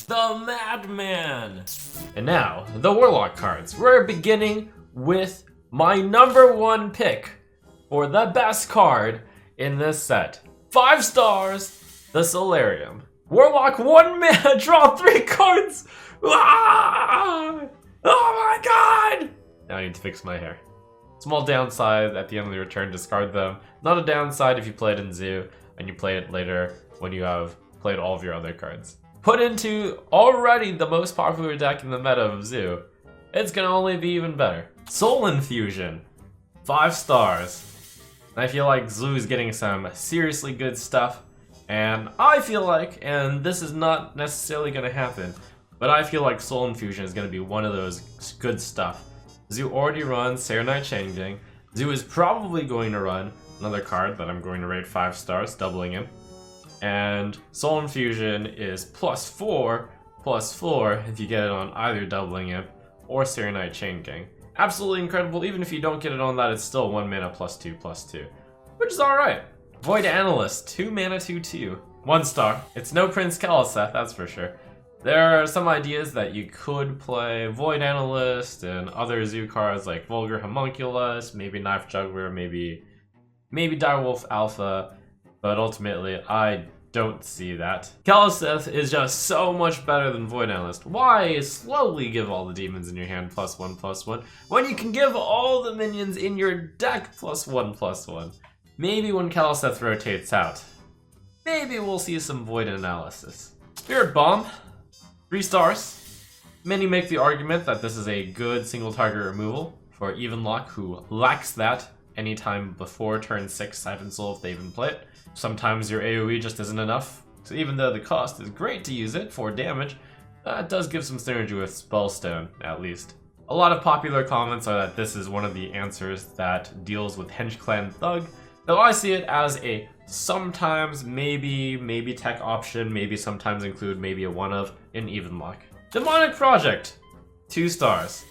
the Madman! And now, the Warlock cards. We're beginning with my #1 pick for the best card in this set. 5 stars, the Solarium. Warlock 1 mana, draw 3 cards! Ah! Oh my god! Now I need to fix my hair. Small downside, at the end of the return, discard them. Not a downside if you play it in Zoo, and you play it later when you have played all of your other cards. Put into already the most popular deck in the meta of Zoo, it's gonna only be even better. Soul Infusion, 5 stars. I feel like Zoo is getting some seriously good stuff, and I feel like, and this is not necessarily gonna happen, but I feel like Soul Infusion is gonna be one of those good stuff. Zoo already runs Serenite Changing. Zoo is probably going to run another card that I'm going to rate 5 stars, doubling him. And Soul Infusion is +4/+4 if you get it on either Doubling Imp or Serenite Chain Gang. Absolutely incredible. Even if you don't get it on that, it's still 1 mana +2/+2, which is alright. Void Analyst, 2 mana 2/2. 1 star. It's no Prince Kaliseth, that's for sure. There are some ideas that you could play Void Analyst and other Zoo cards like Vulgar Homunculus, maybe Knife Juggler, maybe Direwolf Alpha, but ultimately I don't see that. Kaliseth is just so much better than Void Analyst. Why slowly give all the demons in your hand +1/+1 when you can give all the minions in your deck +1/+1? Maybe when Kaliseth rotates out, maybe we'll see some Void Analysis. Spirit Bomb, 3 stars. Many make the argument that this is a good single target removal for Evenlock, who lacks that anytime before turn 6 Siphon Soul if they even play it. Sometimes your AoE just isn't enough, so even though the cost is great to use it for damage, it does give some synergy with Spellstone, at least. A lot of popular comments are that this is one of the answers that deals with Henge Clan Thug, though I see it as a sometimes maybe tech option, maybe sometimes include maybe a one-of in Evenlock. Demonic Project, 2 stars.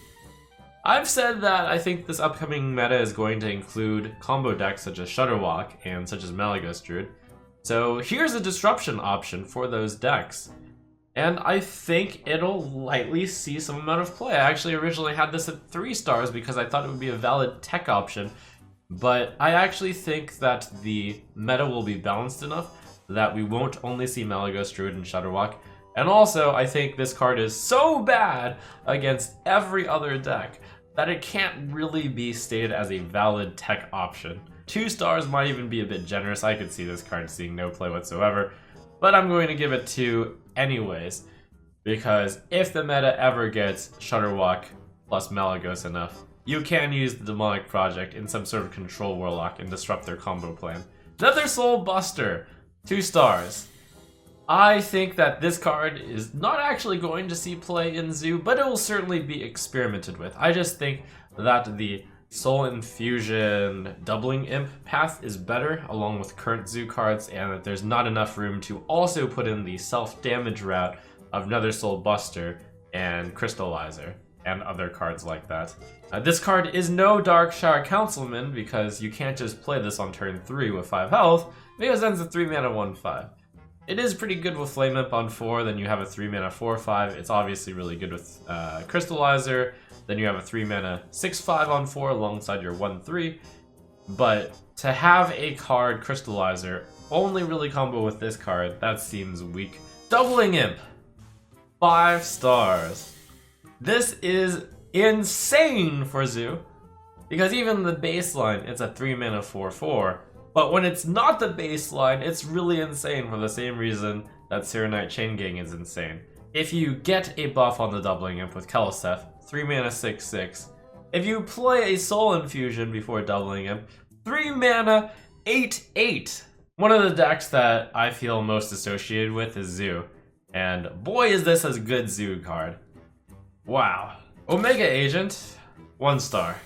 I've said that I think this upcoming meta is going to include combo decks such as Shudderwock and such as Malygos Druid. So here's a disruption option for those decks. And I think it'll lightly see some amount of play. I actually originally had this at 3 stars because I thought it would be a valid tech option. But I actually think that the meta will be balanced enough that we won't only see Malygos Druid and Shudderwock. And also, I think this card is so bad against every other deck that it can't really be stated as a valid tech option. 2 stars might even be a bit generous. I could see this card seeing no play whatsoever, but I'm going to give it 2 anyways, because if the meta ever gets Shudderwock plus Malygos enough, you can use the Demonic Project in some sort of control Warlock and disrupt their combo plan. Nether Soul Buster, 2 stars. I think that this card is not actually going to see play in Zoo, but it will certainly be experimented with. I just think that the Soul Infusion Doubling Imp path is better along with current Zoo cards, and that there's not enough room to also put in the self-damage route of Nether Soul Buster and Crystallizer and other cards like that. This card is no Darkshire Councilman because you can't just play this on turn 3 with 5 health, because then it's a 3 mana 1/5. It is pretty good with Flame Imp on 4, then you have a 3 mana 4/5. It's obviously really good with Crystallizer. Then you have a 3 mana 6/5 on 4 alongside your 1/3. But to have a card Crystallizer only really combo with this card, that seems weak. Doubling Imp, 5 stars. This is insane for Zoo, because even the baseline, it's a 3 mana 4/4. But when it's not the baseline, it's really insane for the same reason that Serenite Chain Gang is insane. If you get a buff on the Doubling Imp with Kaliseth, 3 mana 6/6. If you play a Soul Infusion before Doubling Imp, 3 mana 8/8. One of the decks that I feel most associated with is Zoo, and boy is this a good Zoo card. Wow. Omega Agent, 1 star.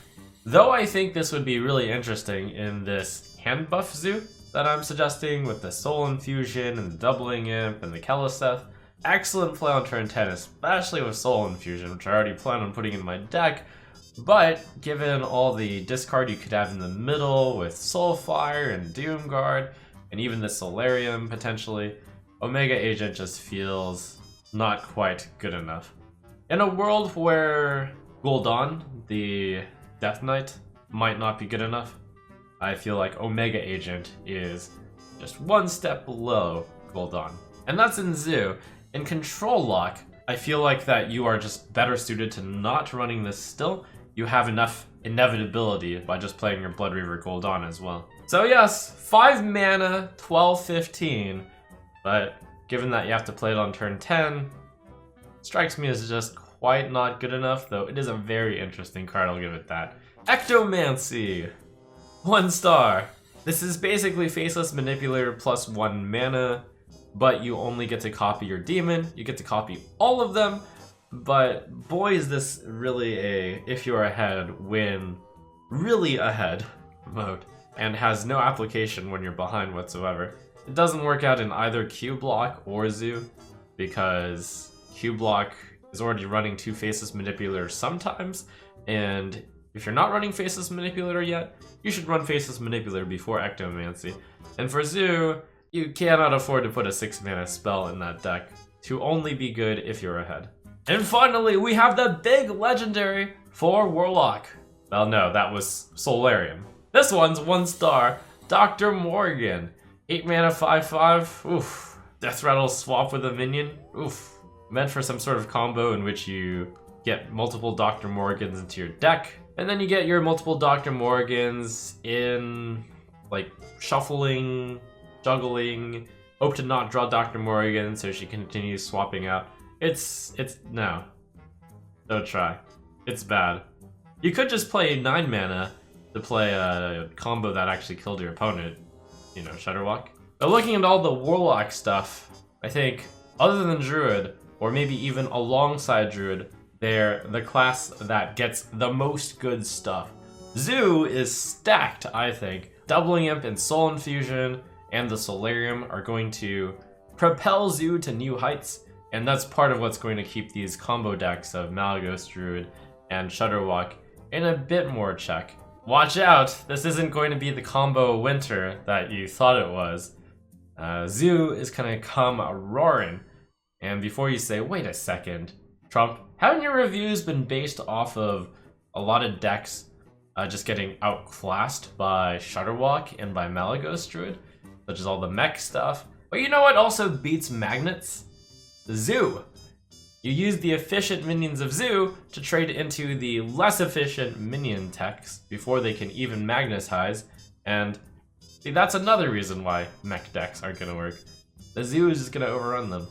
Though I think this would be really interesting in this hand buff Zoo that I'm suggesting with the Soul Infusion and the Doubling Imp and the Kaliseth. Excellent play on turn 10, especially with Soul Infusion, which I already plan on putting in my deck. But given all the discard you could have in the middle with Soulfire and Doomguard, and even the Solarium potentially, Omega Agent just feels not quite good enough. In a world where Gul'dan, the Death Knight, might not be good enough, I feel like Omega Agent is just one step below Gul'dan. And that's in Zoo. In Control Lock, I feel like that you are just better suited to not running this still. You have enough inevitability by just playing your Blood Reaver Gul'dan as well. So yes, 5 mana, 12-15, but given that you have to play it on turn 10, strikes me as just quite not good enough, though it is a very interesting card, I'll give it that. Ectomancy! 1 star. This is basically Faceless Manipulator plus 1 mana, but you only get to copy your demon. You get to copy all of them, but boy is this really a if you're ahead, win really ahead mode, and has no application when you're behind whatsoever. It doesn't work out in either Q Block or Zoo, because Q Block is already running 2 Faceless Manipulator sometimes, and if you're not running Faceless Manipulator yet, you should run Faceless Manipulator before Ectomancy. And for Zoo, you cannot afford to put a 6 mana spell in that deck to only be good if you're ahead. And finally, we have the big legendary for Warlock. Well, no, that was Solarium. This one's 1 star, Dr. Morgan. 8 mana, 5/5. Oof. Death Rattle swap with a minion. Oof. Meant for some sort of combo in which you get multiple Dr. Morgans into your deck, and then you get your multiple Dr. Morgans in, like, shuffling, juggling, hope to not draw Dr. Morgan so she continues swapping out. No. Don't try. It's bad. You could just play 9 mana to play a combo that actually killed your opponent, you know, Shudderwalk. But looking at all the Warlock stuff, I think, other than Druid, or maybe even alongside Druid, they're the class that gets the most good stuff. Zoo is stacked, I think. Doubling Imp and Soul Infusion and the Solarium are going to propel Zoo to new heights, and that's part of what's going to keep these combo decks of Malygos Druid and Shudderwalk in a bit more check. Watch out, this isn't going to be the combo winter that you thought it was. Zoo is gonna come roaring. And before you say, wait a second, Trump, haven't your reviews been based off of a lot of decks just getting outclassed by Shudderwalk and by Malygos Druid, such as all the Mech stuff? But you know what also beats Magnets? The Zoo. You use the efficient minions of Zoo to trade into the less efficient minion techs before they can even magnetize, and see, that's another reason why Mech decks aren't gonna work. The Zoo is just gonna overrun them.